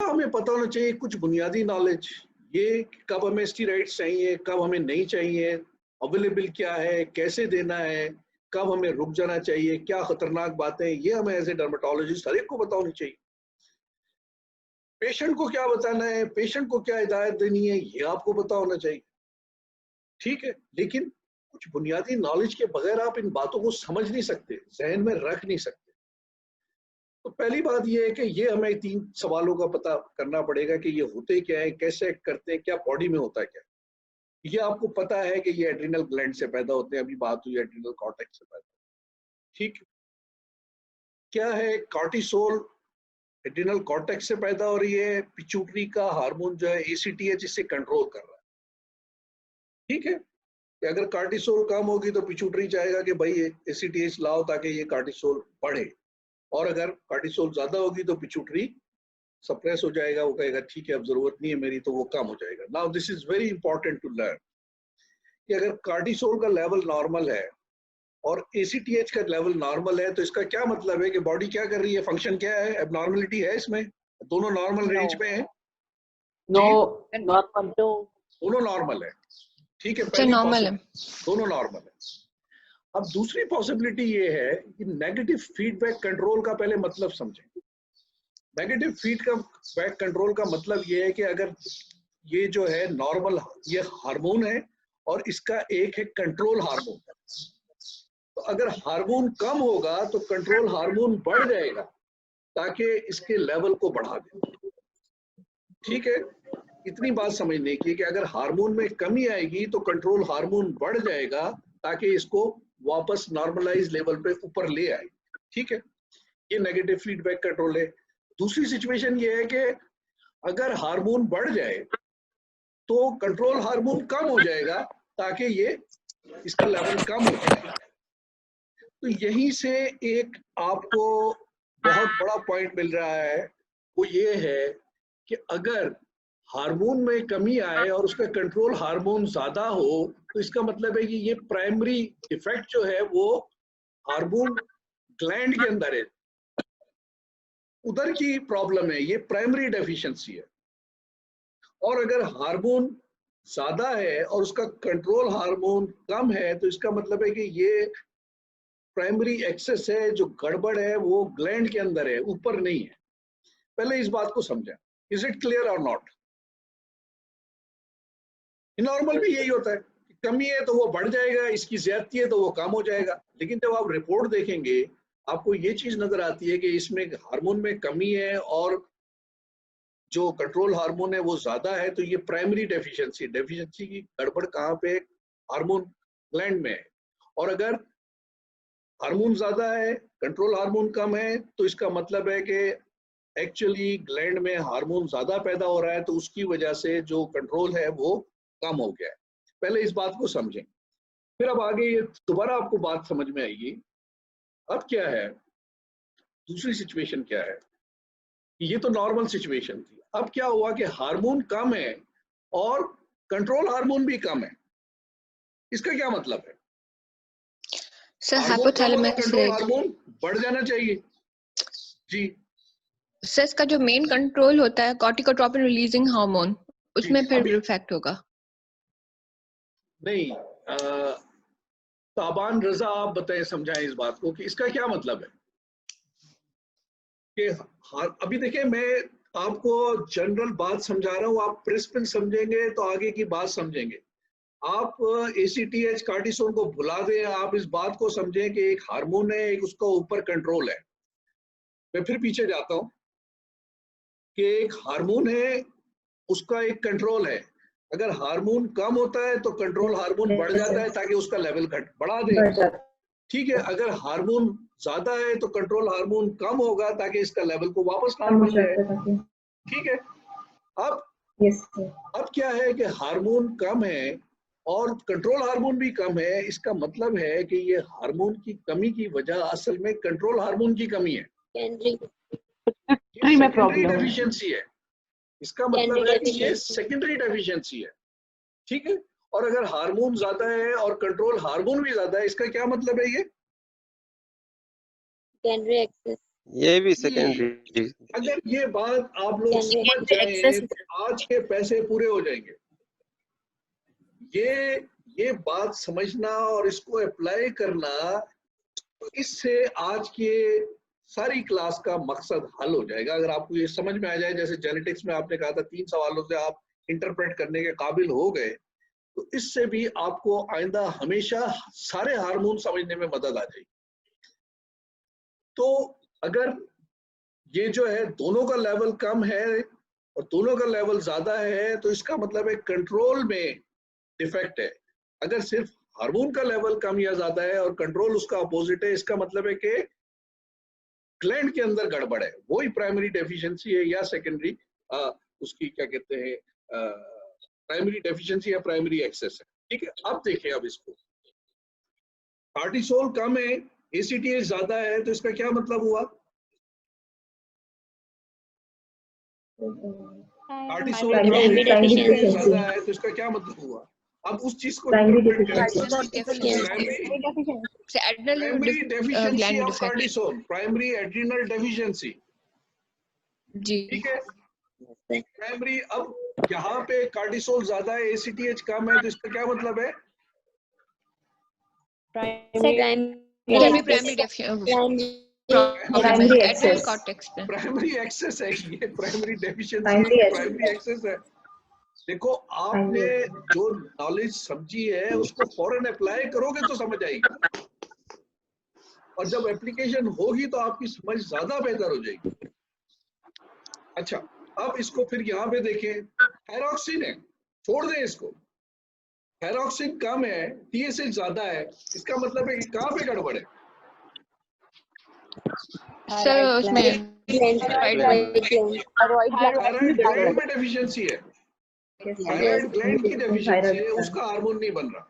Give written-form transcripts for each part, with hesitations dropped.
हमें पता होना चाहिए कुछ बुनियादी नॉलेज, ये कब हमें स्टीरॉइड्स चाहिए, कब हमें नहीं चाहिए, अवेलेबल क्या है, कैसे देना है, कब हमें रुक जाना चाहिए, क्या खतरनाक बातें, ये हमें एज ए डर्मेटोलॉजिस्ट हर एक को पता होनी चाहिए। पेशेंट को क्या बताना है, पेशेंट को क्या हिदायत देनी है, ये आपको पता होना चाहिए, ठीक है। लेकिन कुछ बुनियादी नॉलेज के बगैर आप इन बातों को समझ नहीं सकते, जहन में रख नहीं सकते। तो पहली बात ये है कि ये हमें 3 सवालों का पता करना पड़ेगा कि ये होते क्या है, कैसे करते हैं, क्या बॉडी में होता है क्या। ये आपको पता है कि ये एड्रिनल ग्लैंड से पैदा होते हैं, अभी बात हुई एड्रिनल कॉर्टेक्स से पैदा, ठीक। क्या है कॉर्टिसोल, एड्रिनल कॉर्टेक्स से पैदा हो रही है, पिट्यूटरी का हार्मोन जो है ACTH इसे कंट्रोल कर रहा है, ठीक है। कि अगर कार्टिसोल कम होगी तो पिट्यूटरी चाहेगा कि भाई ACTH लाओ ताकि ये कार्टिसोल बढ़े, और अगर कार्टिसोल ज्यादा होगी तो पिट्यूटरी सप्रेस हो जाएगा, वो कहेगा ठीक है अब जरूरत नहीं है मेरी, तो वो कम हो जाएगा। Now this is very important to learn कि अगर कार्टिसोल का लेवल नॉर्मल है और ACTH का लेवल नॉर्मल है, तो इसका क्या मतलब है कि बॉडी क्या कर रही है, फंक्शन क्या है, एबनॉर्मलिटी है इसमें, दोनों नॉर्मल रेंज में है, दोनों नॉर्मल है, ठीक है। पहली नॉर्मल है, दोनों नॉर्मल है। अब दूसरी पॉसिबिलिटी ये है कि नेगेटिव फीडबैक कंट्रोल का पहले मतलब समझें। नेगेटिव फीडबैक कंट्रोल का मतलब ये है कि अगर ये जो है नॉर्मल, ये हार्मोन है और इसका एक है कंट्रोल हार्मोन, तो अगर हार्मोन कम होगा तो कंट्रोल हार्मोन बढ़ जाएगा ताकि इसके लेवल को बढ़ा दे, ठीक है। इतनी बात समझने की कि अगर हार्मोन में कमी आएगी तो कंट्रोल हार्मोन बढ़ जाएगा ताकि इसको वापस नॉर्मलाइज लेवल पे ऊपर ले आए, ठीक है। ये नेगेटिव फीडबैक कंट्रोल है। दूसरी सिचुएशन ये है कि अगर हार्मोन बढ़ जाए तो कंट्रोल हार्मोन कम हो जाएगा ताकि ये इसका लेवल कम हो जाए। तो यहीं से एक आपको बहुत बड़ा पॉइंट मिल रहा है, वो ये है कि अगर हार्मोन में कमी आए और उसका कंट्रोल हार्मोन ज्यादा हो तो इसका मतलब है कि ये प्राइमरी डिफेक्ट जो है वो हार्मोन ग्लैंड के अंदर है, उधर की प्रॉब्लम है, ये प्राइमरी डेफिशिएंसी है। और अगर हार्मोन ज्यादा है और उसका कंट्रोल हार्मोन कम है तो इसका मतलब है कि ये प्राइमरी एक्सेस है, जो गड़बड़ है वो ग्लैंड के अंदर है, ऊपर नहीं है। पहले इस बात को समझें। इज इट क्लियर और नॉट? नॉर्मल भी यही होता है, कमी है तो वो बढ़ जाएगा, इसकी ज्यादती है तो वो कम हो जाएगा। लेकिन जब आप रिपोर्ट देखेंगे आपको ये चीज नजर आती है कि इसमें हार्मोन में कमी है और जो कंट्रोल हार्मोन है वो ज्यादा है, तो ये प्राइमरी डेफिशिएंसी की गड़बड़ कहाँ पे, हार्मोन ग्लैंड में है। और अगर हार्मोन ज्यादा है कंट्रोल हार्मोन कम है तो इसका मतलब है कि एक्चुअली ग्लैंड में हार्मोन ज्यादा पैदा हो रहा है, तो उसकी वजह से जो कंट्रोल है वो कम हो गया है। पहले इस बात को समझें, फिर अब आगे ये दोबारा आपको बात समझ में आएगी। अब क्या है, दूसरी सिचुएशन क्या है, ये तो नॉर्मल सिचुएशन थी। अब क्या हुआ कि हार्मोन कम है और कंट्रोल हार्मोन भी कम है। इसका क्या मतलब है? सर हाइपोथैलेमस कंट्रोल हार्मोन बढ़ जाना चाहिए जी। सर इसका जो मेन कंट्रोल होता है कॉर्टिकोट्रोपिन रिलीजिंग हार्मोन, उसमें फिर इफेक्ट होगा? नहीं, ताबान रजा आप बताएं, समझाएं इस बात को कि इसका क्या मतलब है कि अभी देखिए मैं आपको जनरल बात समझा रहा हूँ, आप प्रिंसिपल समझेंगे तो आगे की बात समझेंगे। आप ACTH कार्टिसोल को भुला दें, आप इस बात को समझें कि एक हार्मोन है, एक उसका ऊपर कंट्रोल है। मैं फिर पीछे जाता हूँ कि एक हार्मोन है, उसका एक कंट्रोल है। अगर हार्मोन कम होता है तो कंट्रोल हार्मोन बढ़ जाता है ताकि उसका लेवल बढ़ा दे, ठीक है। अगर हार्मोन ज्यादा है तो कंट्रोल हार्मोन कम होगा ताकि इसका लेवल को वापस नॉर्मल ले आए, ठीक है। अब क्या है कि हार्मोन कम है और कंट्रोल हार्मोन भी कम है, इसका मतलब है कि ये हार्मोन की कमी की वजह असल में कंट्रोल हार्मोन की कमी है, सेकेंडरी डेफिशिएंसी है। इसका मतलब है कि ये सेकेंडरी डेफिशिएंसी है, ठीक है। और अगर हार्मोन ज्यादा है और कंट्रोल हार्मोन भी ज्यादा है, इसका क्या मतलब है? ये ये भी कि सेकेंडरी। अगर ये बात आप लोग समझ जाएं तो आज के पैसे पूरे हो जाएंगे। ये बात समझना और इसको अप्लाई करना, इससे आज के सारी क्लास का मकसद हल हो जाएगा। अगर आपको ये समझ में आ जाए, जैसे जेनेटिक्स में आपने कहा था 3 सवालों से आप इंटरप्रेट करने के काबिल हो गए, तो इससे भी आपको आइंदा हमेशा सारे हार्मोन समझने में मदद आ जाएगी। तो अगर ये जो है दोनों का लेवल कम है और दोनों का लेवल ज्यादा है, तो इसका मतलब है कंट्रोल में डिफेक्ट है। अगर सिर्फ हार्मोन का लेवल कम या ज्यादा है और कंट्रोल उसका अपोजिट है, इसका मतलब है कि ग्लैंड के अंदर गड़बड़ है। वही प्राइमरी डेफिशिएंसी है या सेकेंडरी उसकी क्या कहते हैं, प्राइमरी डेफिशिएंसी या प्राइमरी एक्सेस है। ठीक है, अब देखिए, अब इसको कार्टिसोल कम है, एसीटीएच ज्यादा है, तो इसका क्या मतलब हुआ? कार्टिसोल कम है, एसीटीएच ज्यादा है, तो इसका क्या मतलब हुआ? अब उस चीज को इंटरप्रेट करें। Primary deficiency of cortisol, primary adrenal deficiency. ठीक है, प्राइमरी। अब यहाँ पे कार्टिसोल ज्यादा है, एसीटीएच कम है, तो इसका क्या मतलब है? प्राइमरी एक्सेस है, ये प्राइमरी डेफिशिएंसी, प्राइमरी एक्सेस है। देखो, आपने जो नॉलेज समझी है उसको फौरन अप्लाई करोगे तो समझ आएगी, और जब एप्लीकेशन होगी तो आपकी समझ ज्यादा बेहतर हो जाएगी। अच्छा, अब इसको फिर यहाँ पे देखें, थायरॉक्सिन है, छोड़ दें इसको। थायरॉक्सिन कम है, टीएसएच ज्यादा है, इसका मतलब है कि कहाँ पे गड़बड़ है? सर उसमें थायराइड ग्लैंड में डेफिशिएंसी है, थायराइड ग्लैंड की डेफिशिएंसी है, उसका हार्मोन नहीं बन रहा।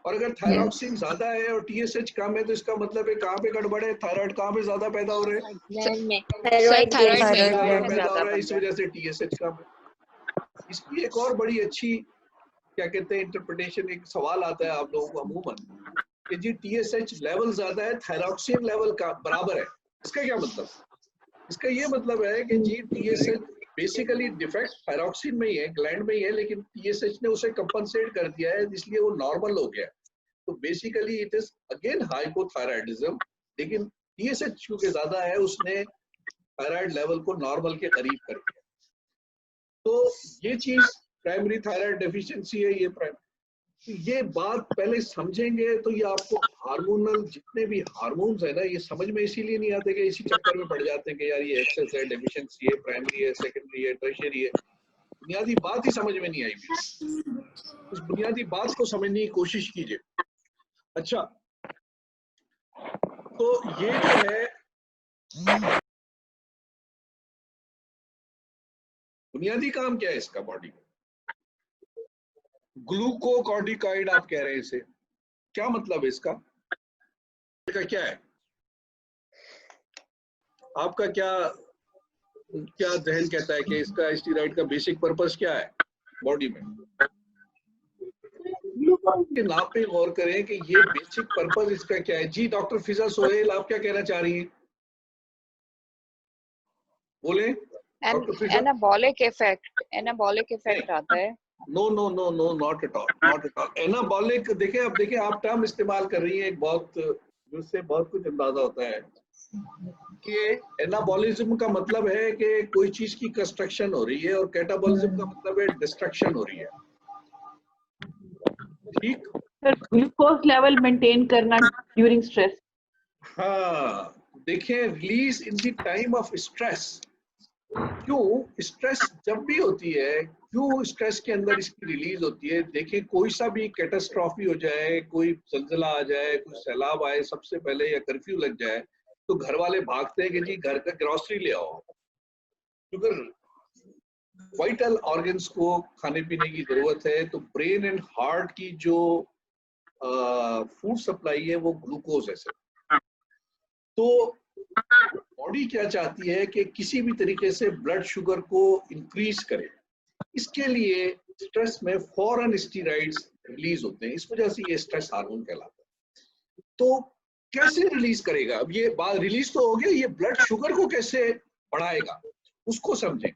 और अगर थायरॉक्सिन ज्यादा है और टीएसएच कम है, तो इसका मतलब है कहाँ पे गड़बड़ है? थायराइड कहाँ पे ज्यादा पैदा हो रहे हैं? थायराइड पैदा हो रहा है, इस वजह से टीएसएच कम है। इसकी एक और बड़ी अच्छी क्या कहते हैं इंटरप्रिटेशन, एक सवाल आता है आप लोगों को अमूमन कि जी टीएसएच लेवल ज्यादा है, थायरॉक्सिन लेवल का बराबर है, इसका क्या मतलब? इसका ये मतलब है कि जी टीएसएच बेसिकली डिफेक्ट थायरॉक्सिन में ही है, ग्लैंड में ही है, लेकिन टीएसएच ने उसे कंपनसेट कर दिया है, इसलिए वो नॉर्मल हो गया। तो basically it is again hypothyroidism, लेकिन टीएसएच क्योंकि ज्यादा है, उसने थायराइड लेवल को नॉर्मल के करीब कर दिया। तो ये चीज प्राइमरी थायराइड डेफिशिएंसी है, ये बात पहले समझेंगे तो ये आपको हार्मोनल जितने भी हार्मोन्स है ना, ये समझ में इसीलिए नहीं आते कि इसी चक्कर में पड़ जाते हैं कि यार ये एक्सेस है, डेफिशिएंसी है, प्राइमरी है, सेकेंडरी है, टर्शियरी है। बुनियादी बात ही समझ में नहीं आई भी। उस बुनियादी बात को समझने की कोशिश कीजिए। अच्छा, तो ये जो है बुनियादी काम क्या है इसका बॉडी में? ग्लूकोकॉर्टिकॉइड आप कह रहे हैं इसे, क्या मतलब है इसका? क्या है आपका, क्या जहन कहता है कि इसका स्टीरॉइड का बेसिक पर्पस क्या है बॉडी में? के नाम पे गौर करें कि ये बेसिक पर्पस इसका क्या है। जी डॉक्टर फिजा सोहेल, आप क्या कहना चाह रही हैं? बोले डॉक्टर फिजा। एनाबॉलिक इफेक्ट आता है। No no no no, not at all, not at all. Anabolic, देखें, अब देखें आप टर्म इस्तेमाल कर रही हैं एक बहुत, जिससे बहुत कुछ अंदाजा होता है कि एनाबॉलिज्म का मतलब है कि कोई चीज की कंस्ट्रक्शन हो रही है, और कैटाबॉलिज्म का मतलब है डिस्ट्रक्शन हो रही है। ठीक, ग्लूकोज लेवल मेंटेन करना ड्यूरिंग स्ट्रेस। हाँ, देखें, release in the time of stress. क्यों स्ट्रेस जब भी होती है, क्यों स्ट्रेस के अंदर इसकी रिलीज होती है? देखिए, कोई सा भी कैटास्ट्रॉफी हो जाए, कोई जलजला आ जाए, कोई सैलाब आए, सबसे पहले या कर्फ्यू लग जाए, तो घर वाले भागते हैं कि जी घर का ग्रोसरी ले आओ, क्योंकि वाइटल ऑर्गन्स को खाने पीने की जरूरत है। तो ब्रेन एंड हार्ट की जो फूड सप्लाई है वो ग्लूकोज है सर। तो बॉडी क्या चाहती है कि किसी भी तरीके से ब्लड शुगर को इंक्रीज करे, इसके लिए स्ट्रेस में फॉरन स्टीरॉइड्स रिलीज होते हैं, इस वजह से ये स्ट्रेस हार्मोन कहलाता है। तो कैसे रिलीज करेगा? अब ये बात रिलीज तो हो गया, ये ब्लड शुगर को कैसे बढ़ाएगा उसको समझें।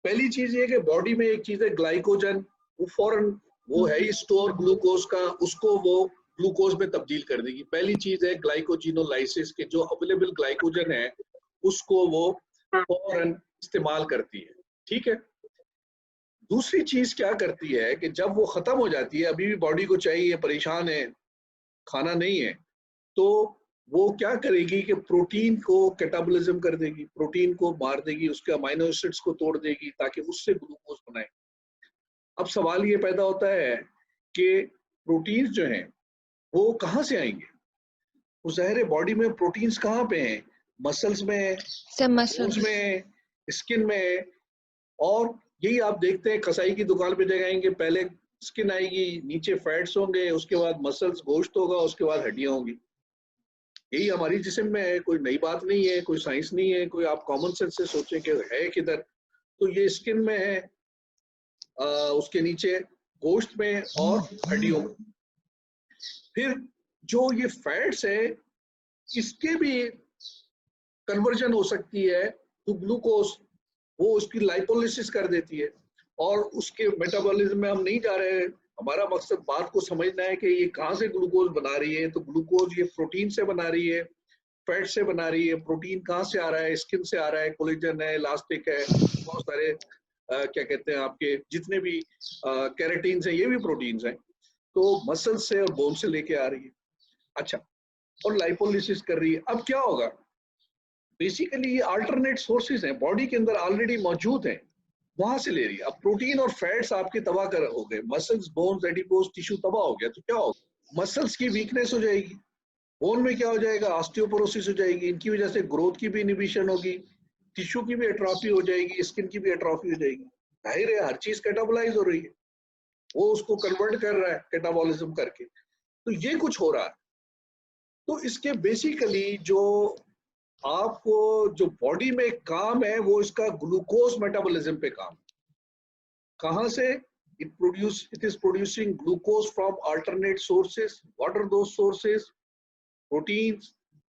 पहली चीज ये कि बॉडी में एक चीज है ग्लाइकोजन, वो फौरन वो है ही स्टोर ग्लूकोज का, उसको वो ग्लूकोज में तब्दील कर देगी। पहली चीज है ग्लाइकोजिनोलाइसिस के जो अवेलेबल ग्लाइकोजन है उसको वो फौरन इस्तेमाल करती है, ठीक है। दूसरी चीज क्या करती है कि जब वो खत्म हो जाती है, अभी भी बॉडी को चाहिए, परेशान है, खाना नहीं है, तो वो क्या करेगी कि प्रोटीन को कैटाबॉलिज्म कर देगी, प्रोटीन को मार देगी, उसके अमाइनो एसिड्स को तोड़ देगी ताकि उससे ग्लूकोज बनाए। अब सवाल ये पैदा होता है कि प्रोटीन्स जो हैं वो कहाँ से आएंगे? वो ज़ाहिर है बॉडी में प्रोटीन्स कहाँ पे हैं? मसल्स में, बोन्स में, स्किन में। और यही आप देखते हैं कसाई की दुकान पे जाएंगे, पहले स्किन आएगी, नीचे फैट्स होंगे, उसके बाद मसल्स, गोश्त होगा, उसके बाद हड्डियां होंगी। यही हमारी जिस्म में है, कोई नई बात नहीं है, कोई साइंस नहीं है, कोई आप कॉमन सेंस से सोचें कि है किधर। तो ये स्किन में है, उसके नीचे गोश्त में और हड्डियों में। फिर जो ये फैट्स है इसके भी कन्वर्जन हो सकती है तो ग्लूकोज, वो उसकी लाइपोलिसिस कर देती है। और उसके मेटाबॉलिज्म में हम नहीं जा रहे हैं, हमारा मकसद बात को समझना है कि ये कहाँ से ग्लूकोज बना रही है। तो ग्लूकोज ये प्रोटीन से बना रही है, फैट से बना रही है। प्रोटीन कहाँ से आ रहा है? स्किन से आ रहा है, कोलेजन है, इलास्टिक है, बहुत सारे क्या कहते हैं आपके जितने भी कैरेटीन्स हैं, ये भी प्रोटीन्स हैं। तो मसल से और बोन से लेके आ रही है। अच्छा, और लाइपोलिसिस कर रही है। अब क्या होगा? बेसिकली ये अल्टरनेट सोर्सेज हैं, बॉडी के अंदर ऑलरेडी मौजूद हैं, वहां से ले रही है। अब प्रोटीन और फैट्स आपके तबाह कर हो गए, मसल्स, बोन्स, एडिपोज टिश्यू तबाह हो गया, तो क्या होगा? मसल्स की वीकनेस हो जाएगी, बोन में क्या हो जाएगा? ऑस्टियोपोरोसिस हो जाएगी, इनकी वजह से ग्रोथ की भी इनिबिशन होगी, टिश्यू की भी एट्रोफी हो जाएगी, स्किन की भी एट्रोफी हो जाएगी। जाहिर है हर चीज कैटाबोलाइज हो रही है, वो उसको कन्वर्ट कर रहा है कैटाबॉलिज्म करके। तो ये कुछ हो रहा है। तो इसके बेसिकली जो आपको जो बॉडी में काम है वो इसका ग्लूकोज मेटाबॉलिज्म पे काम। कहां से? it is producing glucose from alternate sources. What are those sources? Proteins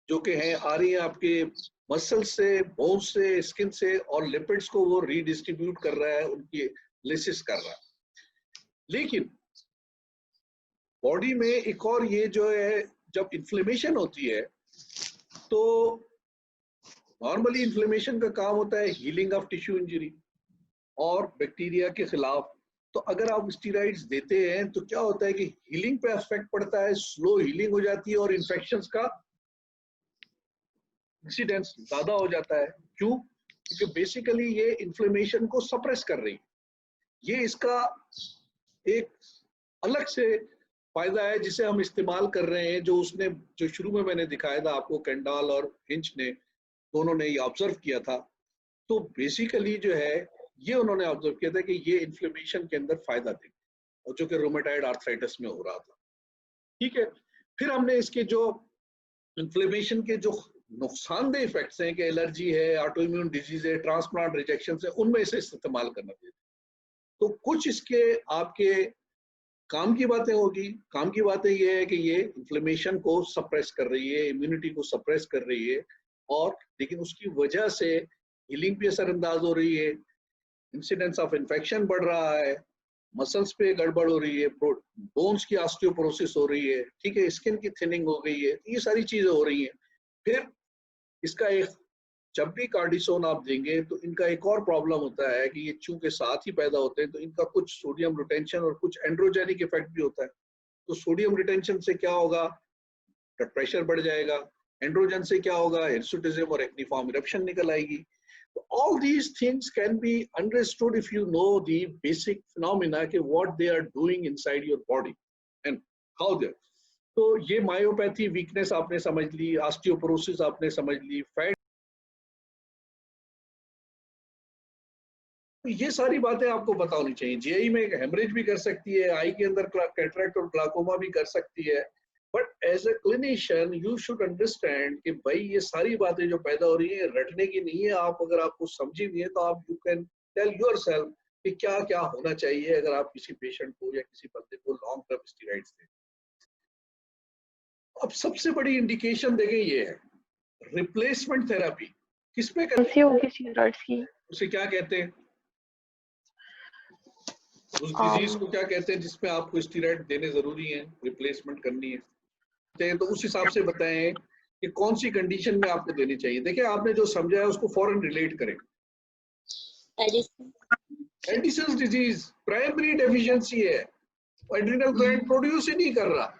जो कि हैं आ रही हैं आपके मसल से, बोन से, स्किन से, और लिपिड्स को वो रीडिस्ट्रीब्यूट कर रहा है, उनकी लिसिस कर रहा है। लेकिन बॉडी में एक और ये जो है, जब इन्फ्लेमेशन होती है तो नॉर्मली इन्फ्लेमेशन का काम होता है हीलिंग ऑफ टिश्यू इंजरी और बैक्टीरिया के खिलाफ। तो अगर आप स्टीरॉइड्स देते हैं तो क्या होता है कि हीलिंग पे इफेक्ट पड़ता है, स्लो हीलिंग हो जाती है और इन्फेक्शंस का इंसिडेंस ज्यादा हो जाता है। क्यों? क्योंकि बेसिकली ये इन्फ्लेमेशन को सप्रेस कर रही है। ये इसका एक अलग से फायदा है जिसे हम इस्तेमाल कर रहे हैं, जो शुरू में मैंने दिखाया था आपको, कैंडाल और हिंच ने दोनों ने ये ऑब्जर्व किया था। तो बेसिकली जो है ये उन्होंने ऑब्जर्व किया था कि ये इन्फ्लेमेशन के अंदर फायदा देगा, और जो कि रोमेटाइड आर्थराइटिस में हो रहा था। ठीक है, फिर हमने इसके जो इन्फ्लेमेशन के जो नुकसानदेह इफेक्ट्स हैं कि एलर्जी है, ऑटोइम्यून डिजीज है, ट्रांसप्लांट रिजेक्शन है, उनमें इसे इस्तेमाल करना चाहिए। तो कुछ इसके आपके काम की बातें होगी। काम की बातें ये है कि ये इन्फ्लेमेशन को सप्रेस कर रही है, इम्यूनिटी को सप्रेस कर रही है, और लेकिन उसकी वजह से हीलिंग भी असरअंदाज हो रही है, इंसिडेंस ऑफ इन्फेक्शन बढ़ रहा है, मसल्स पे गड़बड़ हो रही है, बोन्स की ऑस्टियोपोरोसिस हो रही है, ठीक है, स्किन की थिनिंग हो गई है, ये सारी चीजें हो रही हैं। फिर इसका एक, जब भी कार्डिसोन आप देंगे तो इनका एक और प्रॉब्लम होता है कि ये चूंकि साथ ही पैदा होते हैं तो इनका कुछ सोडियम रिटेंशन और कुछ एंड्रोजेनिक इफेक्ट भी होता है। तो सोडियम रिटेंशन से क्या होगा? ब्लड प्रेशर बढ़ जाएगा। एंड्रोजन से क्या होगा? हिर्सुटिज्म और एक्निफॉर्म इरप्शन निकल आएगी। All these things can be understood if you know the basic phenomena कि what they are doing inside your body and how they are. तो ये मायोपैथी वीकनेस आपने समझ ली, ऑस्टियोपोरोसिस आपने समझ ली, फैट, ये सारी बातें आपको पता होनी चाहिए। जेई में हेमरेज भी कर सकती है, आई के अंदर कैटरेक्ट और ग्लाकोमा भी कर सकती है, but as a clinician you should understand कि भाई ये सारी बातें जो पैदा हो रही है रटने की नहीं है। आप अगर आपको समझी नहीं है तो आप यू कैन टेल योरसेल्फ कि क्या क्या होना चाहिए अगर आप किसी पेशेंट को या किसी बंदे को लॉन्ग टर्म स्टेरॉइड्स दें। अब सबसे बड़ी इंडिकेशन देखें ये है रिप्लेसमेंट थेरेपी। किस पे करते कैसे होगी स्टीरॉइड्स की? उसे क्या कहते हैं, उस डिजीज को क्या कहते हैं जिसमें आपको स्टीरॉइड देने जरूरी है, रिप्लेसमेंट करनी है, तो उस हिसाब से बताएं कि कौन सी कंडीशन में आपको देनी चाहिए। देखिए आपने जो समझा है उसको फौरन रिलेट करें। एडिसन्स डिजीज प्राइमरी डेफिशिएंसी है, एड्रिनल ग्लैंड प्रोड्यूस ही नहीं कर रहा,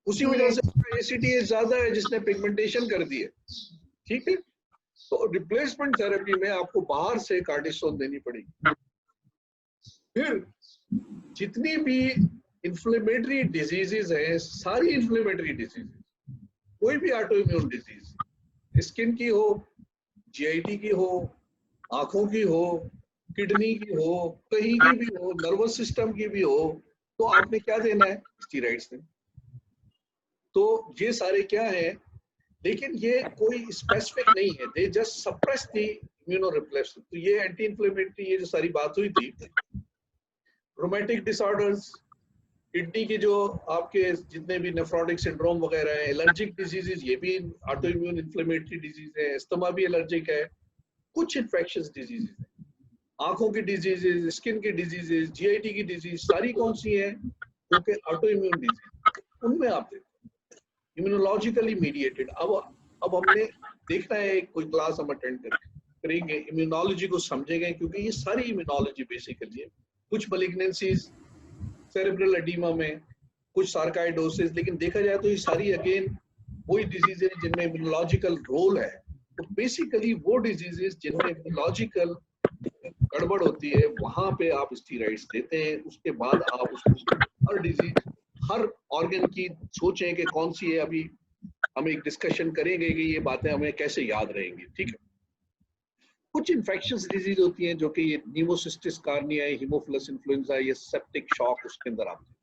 उसी वजह से एसीटीएच ज्यादा है जिसने पिगमेंटेशन कर दी है। ठीक है, तो रिप्लेसमेंट थेरेपी में आपको बाहर से कार्टिसोन देनी पड़ेगी। फिर जितनी भी इन्फ्लेमेटरी डिजीजेज हैं, सारी इन्फ्लेमेटरी डिजीजेज, कोई भी ऑटो इम्यून डिजीज, स्किन की हो, जीआईटी की हो, आंखों की हो, किडनी की हो, कहीं की भी हो, नर्वस सिस्टम की भी हो, तो आपने क्या देना है, स्टीरॉइड्स देना। तो ये सारे क्या है, लेकिन ये कोई स्पेसिफिक नहीं है, दे जस्ट सप्रेस द इम्यूनोरिप्लेसेंट। तो ये एंटी इन्फ्लेमेटरी, ये जो सारी बात हुई थी, रोमैटिक डिसऑर्डर्स, किडनी के जो आपके जितने भी नेफ्रोटिक सिंड्रोम वगैरह है, एलर्जिक डिजीजेज, ये भी ऑटो इम्यून इन्फ्लेमेटरी डिजीज है, एस्थमा भी एलर्जिक है, कुछ इन्फेक्शियस डिजीजेज है, आंखों की डिजीजेज, स्किन की डिजीजेज, जीआईटी की डिजीज, सारी कौन सी है, क्योंकि ऑटो इम्यून डिजीज, उनमें आप देखो इम्यूनोलॉजिकली मीडिएटेड। अब हमने देखना है, कोई क्लास हम अटेंड करेंगे, इम्यूनोलॉजी को समझेंगे, क्योंकि ये सारी इम्यूनोलॉजी बेसिकली है। कुछ मैलिग्नेंसीज सेरेब्रल एडीमा में, कुछ सार्काइडोसिस, लेकिन देखा जाए तो ये सारी अगेन वही डिजीज है जिनमें इम्यूनोलॉजिकल रोल है। तो बेसिकली वो डिजीजेस जिनमें इम्यूनोलॉजिकल गड़बड़ होती है, वहां पे आप स्टीरॉइड्स देते हैं। उसके बाद आप उसको हर डिजीज, हर ऑर्गन की सोचें कि कौन सी है। अभी हम एक डिस्कशन करेंगे कि ये बातें हमें कैसे याद रहेंगी। ठीक है, कुछ इन्फेक्शंस डिजीज होती हैं जो कि ये न्यूमोसिस्टिस कार्निया, हीमोफिलस इन्फ्लुएंजा, ये सेप्टिक शॉक उसके अंदर आते हैं।